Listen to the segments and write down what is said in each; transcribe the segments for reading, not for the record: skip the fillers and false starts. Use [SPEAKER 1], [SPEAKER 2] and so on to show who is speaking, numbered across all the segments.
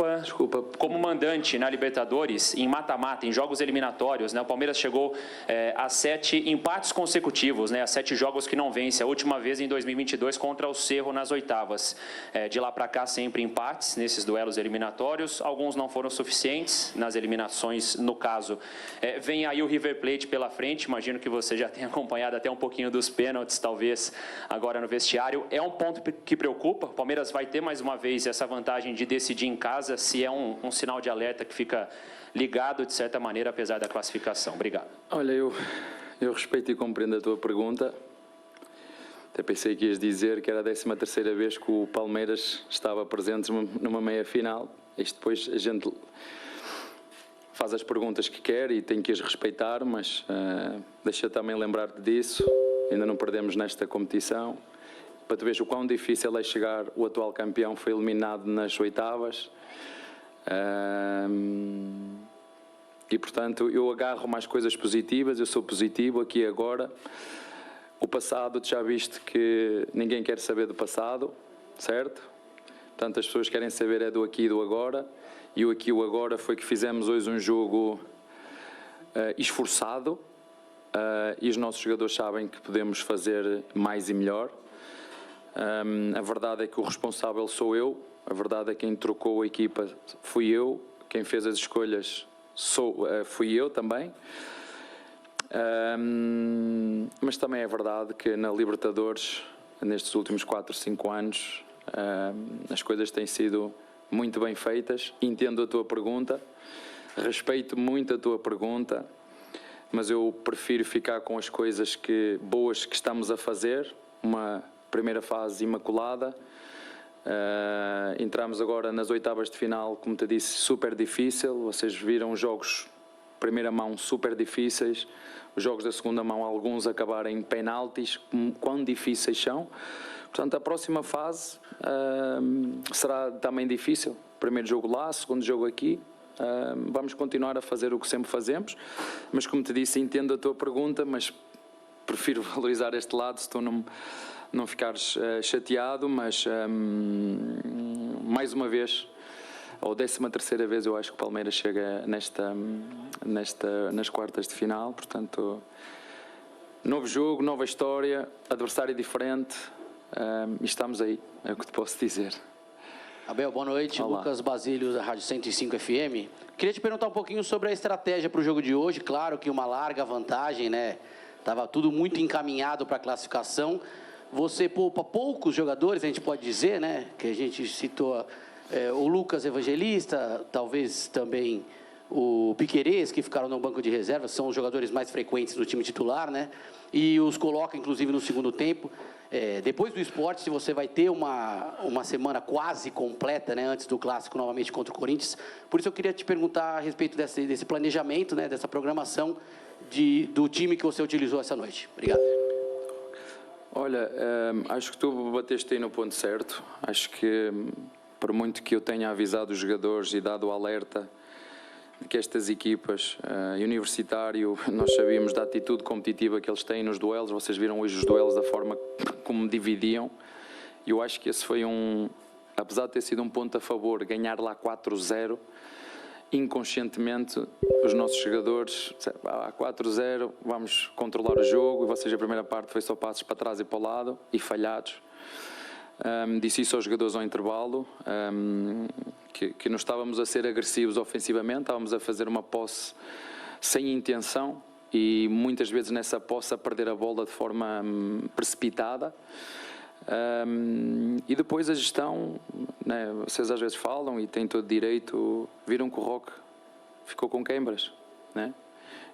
[SPEAKER 1] preocupa, como mandante na Libertadores, em mata-mata, em jogos eliminatórios, né? O Palmeiras chegou a 7 empates consecutivos, né? A 7 jogos que não vence. A última vez em 2022 contra o Cerro nas oitavas. De lá para cá, sempre empates nesses duelos eliminatórios. Alguns não foram suficientes nas eliminações, no caso. Vem aí o River Plate pela frente. Imagino que você já tenha acompanhado até um pouquinho dos pênaltis, talvez, agora no vestiário. É um ponto que preocupa. O Palmeiras vai ter mais uma vez essa vantagem de decidir em casa, se é um sinal de alerta que fica ligado, de certa maneira, apesar da classificação. Obrigado.
[SPEAKER 2] Olha, eu respeito e compreendo a tua pergunta. Até pensei que ias dizer que era a 13ª vez que o Palmeiras estava presente numa meia-final. Isto depois a gente faz as perguntas que quer e tem que as respeitar, mas deixa também lembrar-te disso. Ainda não perdemos nesta competição. Para tu veres o quão difícil é chegar, o atual campeão foi eliminado nas oitavas. E, portanto, eu agarro mais coisas positivas, eu sou positivo aqui e agora. O passado, tu já viste que ninguém quer saber do passado, certo? Portanto, as pessoas querem saber é do aqui e do agora. E o aqui e o agora foi que fizemos hoje um jogo esforçado. E os nossos jogadores sabem que podemos fazer mais e melhor. A verdade é que o responsável sou eu. A verdade é que quem trocou a equipa fui eu. Quem fez as escolhas fui eu também. Mas também é verdade que na Libertadores, nestes últimos 4, 5 anos, as coisas têm sido muito bem feitas. Entendo a tua pergunta, respeito muito a tua pergunta, mas eu prefiro ficar com as coisas boas que estamos a fazer. Uma primeira fase imaculada. Entramos agora nas oitavas de final, como te disse, super difícil. Vocês viram os jogos primeira mão super difíceis, os jogos da segunda mão, alguns acabarem em penaltis, quão difíceis são. Portanto, a próxima fase será também difícil. Primeiro jogo lá, segundo jogo aqui. Vamos continuar a fazer o que sempre fazemos, mas como te disse, entendo a tua pergunta, mas prefiro valorizar este lado, se tu não ficares chateado, mas mais uma vez, ou 13ª vez, eu acho que o Palmeiras chega nas quartas de final. Portanto, novo jogo, nova história, adversário diferente, e estamos aí, é o que te posso dizer.
[SPEAKER 3] Abel, boa noite.
[SPEAKER 2] Olá.
[SPEAKER 3] Lucas Basílio, da Rádio 105 FM. Queria te perguntar um pouquinho sobre a estratégia para o jogo de hoje. Claro que uma larga vantagem, né? Estava tudo muito encaminhado para a classificação. Você poupa poucos jogadores, a gente pode dizer, né? Que a gente citou o Lucas Evangelista, talvez também o Piquerez, que ficaram no banco de reserva, são os jogadores mais frequentes do time titular, né? E os coloca, inclusive, no segundo tempo. Depois do Sport, se você vai ter uma semana quase completa, né, antes do Clássico, novamente contra o Corinthians. Por isso eu queria te perguntar a respeito desse planejamento, né, dessa programação do time que você utilizou essa noite. Obrigado.
[SPEAKER 2] Olha, acho que tu bateste aí no ponto certo. Acho que, por muito que eu tenha avisado os jogadores e dado o alerta de que estas equipas, Universitário, nós sabíamos da atitude competitiva que eles têm nos duelos. Vocês viram hoje os duelos, da forma como dividiam. E eu acho que esse foi apesar de ter sido um ponto a favor, ganhar lá 4-0, inconscientemente os nossos jogadores disseram, 4-0, vamos controlar o jogo. E vocês, a primeira parte foi só passos para trás e para o lado e falhados. Disse isso aos jogadores ao intervalo, que não estávamos a ser agressivos ofensivamente, estávamos a fazer uma posse sem intenção e muitas vezes nessa posse a perder a bola de forma precipitada. E depois a gestão, né, vocês às vezes falam e têm todo direito, viram que o Roque ficou com queimbras, né?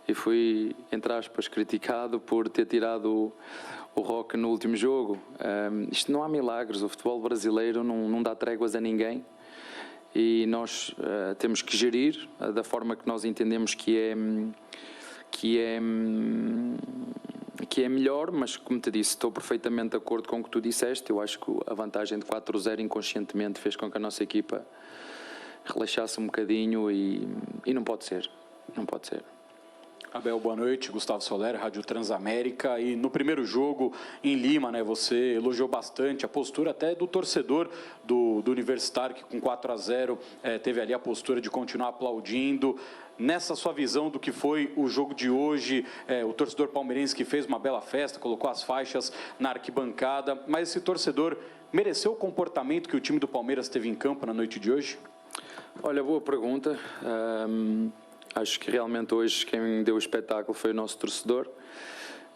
[SPEAKER 2] E fui, entre aspas, criticado por ter tirado o Roque no último jogo. Isto não há milagres, o futebol brasileiro não dá tréguas a ninguém e nós temos que gerir da forma que nós entendemos que é melhor, mas como te disse, estou perfeitamente de acordo com o que tu disseste. Eu acho que a vantagem de 4-0 inconscientemente fez com que a nossa equipa relaxasse um bocadinho e não pode ser, não pode ser.
[SPEAKER 4] Abel, boa noite. Gustavo Soler, Rádio Transamérica. E no primeiro jogo em Lima, né, você elogiou bastante a postura até do torcedor do Universitário, que com 4-0 teve ali a postura de continuar aplaudindo. Nessa sua visão do que foi o jogo de hoje, o torcedor palmeirense que fez uma bela festa, colocou as faixas na arquibancada, mas esse torcedor mereceu o comportamento que o time do Palmeiras teve em campo na noite de hoje?
[SPEAKER 2] Olha, boa pergunta. Acho que realmente hoje quem deu o espetáculo foi o nosso torcedor.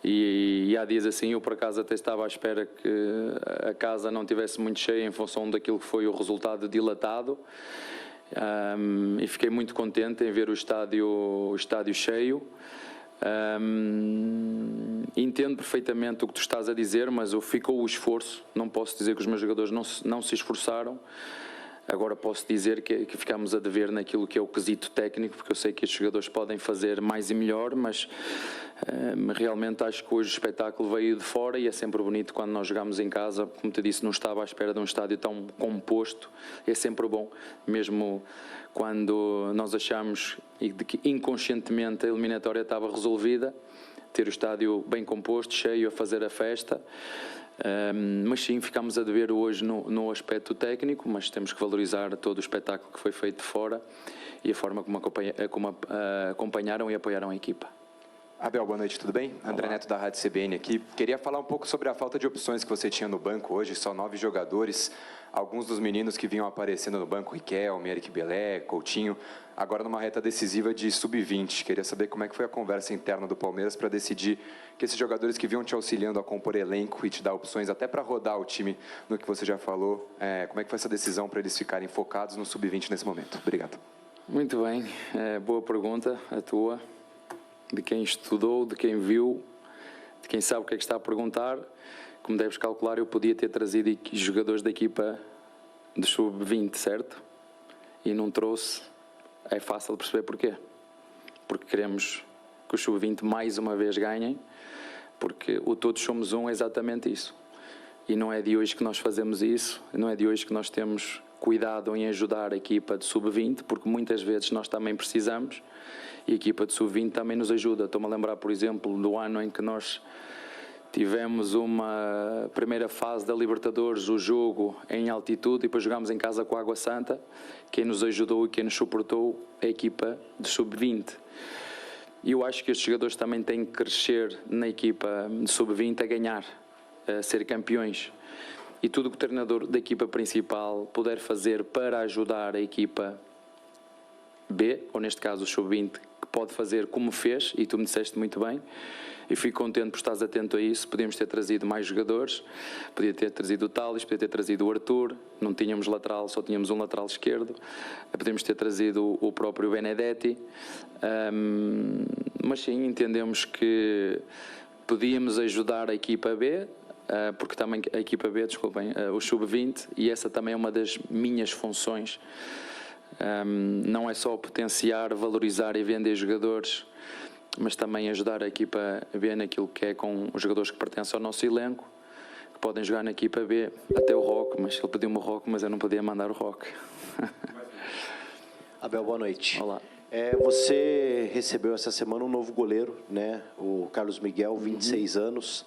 [SPEAKER 2] E há dias assim, eu por acaso até estava à espera que a casa não tivesse muito cheia em função daquilo que foi o resultado dilatado. E fiquei muito contente em ver o estádio cheio. Entendo perfeitamente o que tu estás a dizer, mas ficou o esforço. Não posso dizer que os meus jogadores não se esforçaram. Agora posso dizer que ficamos a dever naquilo que é o quesito técnico, porque eu sei que estes jogadores podem fazer mais e melhor, mas realmente acho que hoje o espetáculo veio de fora e é sempre bonito quando nós jogamos em casa. Como te disse, não estava à espera de um estádio tão composto, é sempre bom, mesmo quando nós achamos que inconscientemente a eliminatória estava resolvida, ter o estádio bem composto, cheio, a fazer a festa. Mas sim, ficámos a dever hoje no aspecto técnico, mas temos que valorizar todo o espetáculo que foi feito de fora e a forma como acompanharam e apoiaram a equipa.
[SPEAKER 5] Abel, boa noite, tudo bem?
[SPEAKER 2] Olá.
[SPEAKER 5] André Neto da Rádio CBN aqui. Queria falar um pouco sobre a falta de opções que você tinha no banco hoje, só 9 jogadores. Alguns dos meninos que vinham aparecendo no banco, Riquelme, Eric Belé, Coutinho, agora numa reta decisiva de sub-20. Queria saber como é que foi a conversa interna do Palmeiras para decidir que esses jogadores que vinham te auxiliando a compor elenco e te dar opções até para rodar o time no que você já falou, como é que foi essa decisão para eles ficarem focados no sub-20 nesse momento? Obrigado.
[SPEAKER 2] Muito bem, boa pergunta a tua, de quem estudou, de quem viu, de quem sabe o que é que está a perguntar. Como deves calcular, eu podia ter trazido jogadores da equipa de sub-20, certo? E não trouxe. É fácil de perceber porquê. Porque queremos que os sub-20 mais uma vez ganhem, porque o todos somos um é exatamente isso. E não é de hoje que nós fazemos isso, não é de hoje que nós temos cuidado em ajudar a equipa de sub-20, porque muitas vezes nós também precisamos e a equipa de sub-20 também nos ajuda. Estou-me a lembrar, por exemplo, do ano em que nós tivemos uma primeira fase da Libertadores, o jogo em altitude, e depois jogámos em casa com a Água Santa. Quem nos ajudou e quem nos suportou é a equipa de sub-20. E eu acho que estes jogadores também têm que crescer na equipa de sub-20 a ganhar, a ser campeões. E tudo o que o treinador da equipa principal puder fazer para ajudar a equipa B, ou neste caso o sub-20, que pode fazer como fez, e tu me disseste muito bem, e fico contente por estares atento a isso. Podíamos ter trazido mais jogadores, podia ter trazido o Tales, podia ter trazido o Arthur, não tínhamos lateral, só tínhamos um lateral esquerdo, podíamos ter trazido o próprio Benedetti, mas sim, entendemos que podíamos ajudar a equipa B, porque também a equipa B, desculpem, o sub-20, e essa também é uma das minhas funções. Não é só potenciar, valorizar e vender jogadores, mas também ajudar a equipa B naquilo que é com os jogadores que pertencem ao nosso elenco, que podem jogar na equipa B, até o Roque, mas ele pediu-me o Roque, mas eu não podia mandar o Roque.
[SPEAKER 6] Abel, boa noite.
[SPEAKER 2] Olá.
[SPEAKER 6] Você recebeu essa semana um novo goleiro, né? O Carlos Miguel, 26 anos,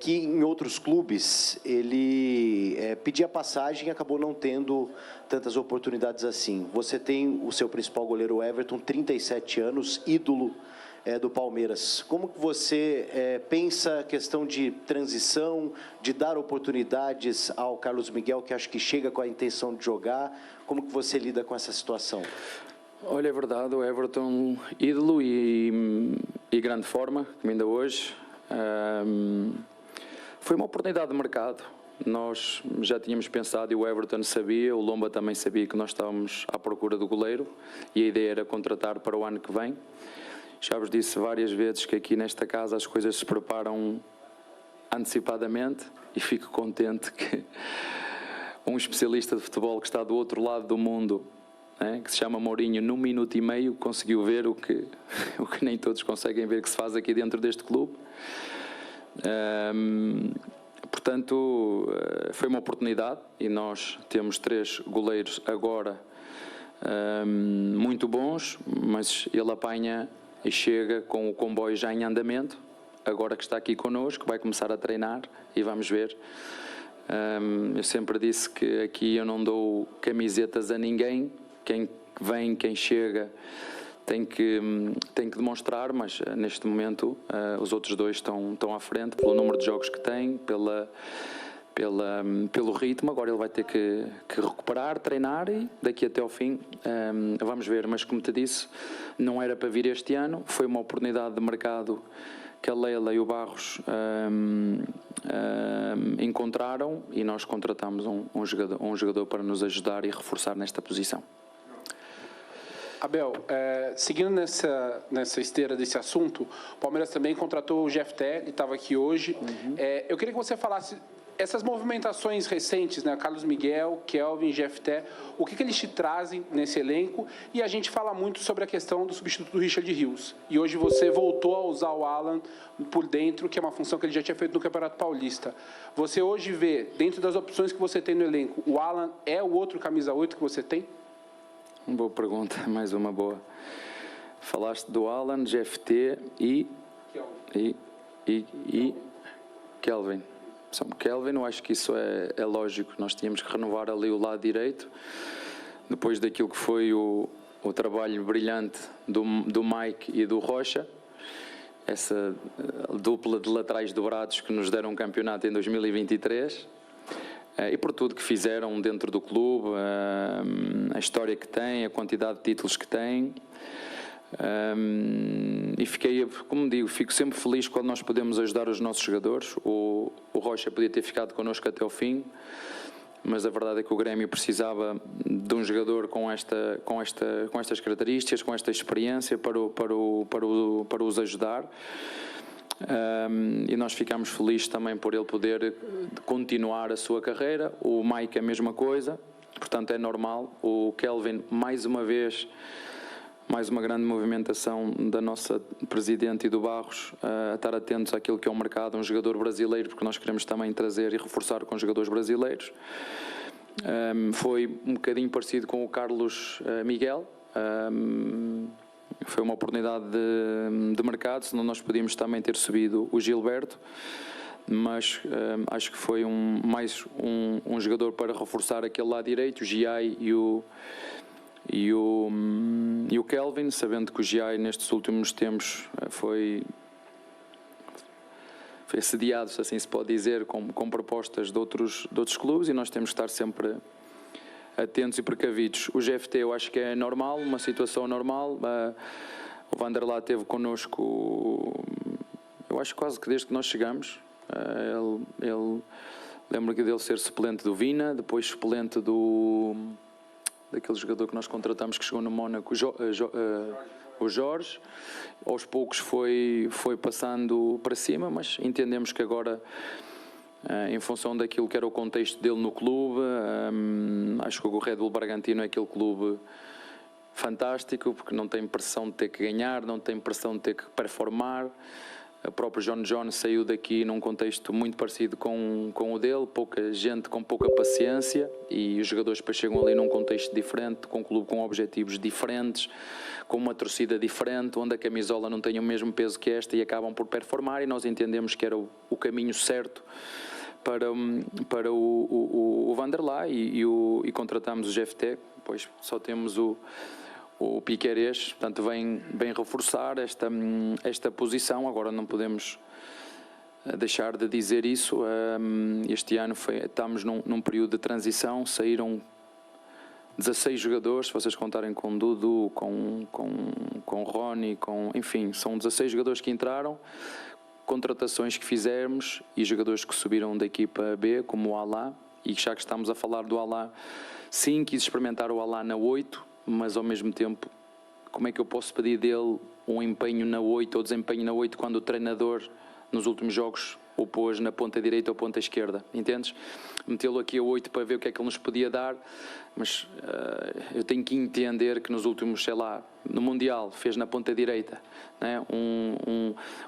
[SPEAKER 6] que em outros clubes ele pedia passagem e acabou não tendo tantas oportunidades assim. Você tem o seu principal goleiro, o Everton, 37 anos, ídolo do Palmeiras. Como que você pensa a questão de transição, de dar oportunidades ao Carlos Miguel, que acho que chega com a intenção de jogar? Como que você lida com essa situação?
[SPEAKER 2] Olha, é verdade, o Everton, ídolo e grande forma, como ainda hoje. Foi uma oportunidade de mercado. Nós já tínhamos pensado, e o Everton sabia, o Lomba também sabia, que nós estávamos à procura do goleiro e a ideia era contratar para o ano que vem. Já vos disse várias vezes que aqui nesta casa as coisas se preparam antecipadamente e fico contente que um especialista de futebol que está do outro lado do mundo, que se chama Mourinho, num minuto e meio conseguiu ver o que nem todos conseguem ver que se faz aqui dentro deste clube. Portanto, foi uma oportunidade e nós temos 3 goleiros agora muito bons, mas ele apanha e chega com o comboio já em andamento, agora que está aqui connosco, vai começar a treinar e vamos ver. Eu sempre disse que aqui eu não dou camisetas a ninguém, quem vem, quem chega tem que demonstrar, mas neste momento os outros dois estão à frente pelo número de jogos que têm, pelo ritmo. Agora ele vai ter que recuperar, treinar e daqui até ao fim vamos ver. Mas como te disse, não era para vir este ano, foi uma oportunidade de mercado que a Leila e o Barros encontraram e nós contratamos um jogador para nos ajudar e reforçar nesta posição.
[SPEAKER 7] Abel, seguindo nessa esteira desse assunto, o Palmeiras também contratou o Jefté, ele estava aqui hoje. Eu queria que você falasse essas movimentações recentes, né? Carlos Miguel, Kelvin, Jefté, o que eles te trazem nesse elenco? E a gente fala muito sobre a questão do substituto do Richard Rios. E hoje você voltou a usar o Alan por dentro, que é uma função que ele já tinha feito no Campeonato Paulista. Você hoje vê, dentro das opções que você tem no elenco, o Alan é o outro camisa 8 que você tem?
[SPEAKER 2] Boa pergunta, mais uma boa. Falaste do Alan, Jefté e Kelvin. Kelvin, eu acho que isso é lógico. Nós tínhamos que renovar ali o lado direito, depois daquilo que foi o trabalho brilhante do Mike e do Rocha, essa dupla de laterais dobrados que nos deram um campeonato em 2023. E por tudo que fizeram dentro do clube, a história que tem, a quantidade de títulos que tem. E fiquei, como digo, fico sempre feliz quando nós podemos ajudar os nossos jogadores. O Rocha podia ter ficado connosco até ao fim, mas a verdade é que o Grêmio precisava de um jogador com estas características, com esta experiência para os ajudar. E nós ficámos felizes também por ele poder continuar a sua carreira. O Mike a mesma coisa, portanto é normal. O Kelvin, mais uma vez, mais uma grande movimentação da nossa Presidente e do Barros, a estar atentos àquilo que é o mercado, um jogador brasileiro, porque nós queremos também trazer e reforçar com jogadores brasileiros. Foi um bocadinho parecido com o Carlos Miguel. Foi uma oportunidade de mercado, senão nós podíamos também ter subido o Gilberto, mas acho que foi mais um jogador para reforçar aquele lado direito, o Giai e o Kelvin, sabendo que o Giai nestes últimos tempos foi assediado, se assim se pode dizer, com propostas de outros clubes, e nós temos que estar sempre atentos e precavidos. O GFT eu acho que é normal, uma situação normal. O Vanderlá esteve connosco, eu acho quase que desde que nós chegamos. Ele lembro que dele ser suplente do Vina, depois suplente daquele jogador que nós contratamos que chegou no Mónaco, o Jorge. Aos poucos foi passando para cima, mas entendemos que agora, em função daquilo que era o contexto dele no clube, acho que o Red Bull Bragantino é aquele clube fantástico, porque não tem pressão de ter que ganhar, não tem pressão de ter que performar. O próprio John saiu daqui num contexto muito parecido com o dele, pouca gente com pouca paciência, e os jogadores depois chegam ali num contexto diferente, com um clube com objetivos diferentes, com uma torcida diferente, onde a camisola não tem o mesmo peso que esta e acabam por performar, e nós entendemos que era o caminho certo para o Vanderlá e contratamos o GFT. Depois só temos o Piquerez, portanto vem reforçar esta posição. Agora não podemos deixar de dizer isso. Este ano estamos num período de transição, saíram 16 jogadores, se vocês contarem com Dudu, com Rony, enfim, são 16 jogadores que entraram, contratações que fizemos e jogadores que subiram da equipa B, como o Alá, e já que estamos a falar do Alá, sim, quis experimentar o Alá na 8, mas ao mesmo tempo, como é que eu posso pedir dele um empenho na 8 ou desempenho na 8 quando o treinador nos últimos jogos o pôs na ponta direita ou ponta esquerda, entendes? Metê-lo aqui a 8 para ver o que é que ele nos podia dar, mas eu tenho que entender que nos últimos, sei lá, no Mundial fez na ponta direita, né?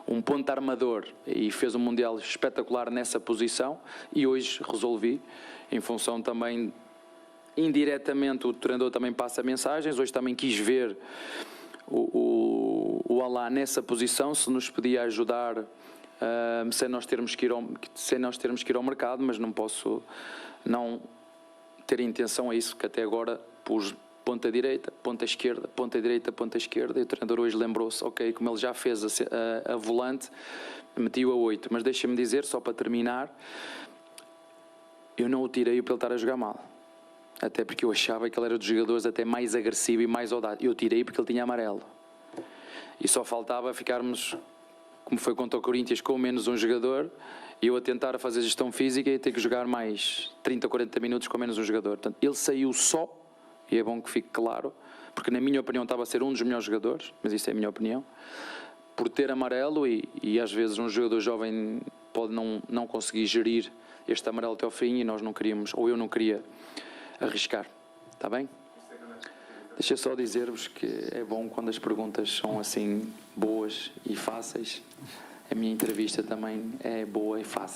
[SPEAKER 2] um ponta armador, e fez um Mundial espetacular nessa posição, e hoje resolvi, em função também, indiretamente o treinador também passa mensagens, hoje também quis ver o Alá nessa posição, se nos podia ajudar sem nós termos que ir ao mercado, mas não posso não ter intenção a isso, que até agora pus ponta direita, ponta esquerda, ponta direita, ponta esquerda, e o treinador hoje lembrou-se, ok, como ele já fez a volante, meti-o a 8, mas deixa-me dizer, só para terminar, eu não o tirei para ele estar a jogar mal, até porque eu achava que ele era dos jogadores até mais agressivo e mais audaz, eu tirei porque ele tinha amarelo, e só faltava ficarmos, como foi contra o Corinthians, com menos um jogador, e eu a tentar fazer gestão física e ter que jogar mais 30 ou 40 minutos com menos um jogador. Portanto, ele saiu só, e é bom que fique claro, porque na minha opinião estava a ser um dos melhores jogadores, mas isso é a minha opinião, por ter amarelo e às vezes um jogador jovem pode não conseguir gerir este amarelo até ao fim e nós não queríamos, ou eu não queria arriscar. Está bem? Deixa eu só dizer-vos que é bom quando as perguntas são assim boas e fáceis. A minha entrevista também é boa e fácil.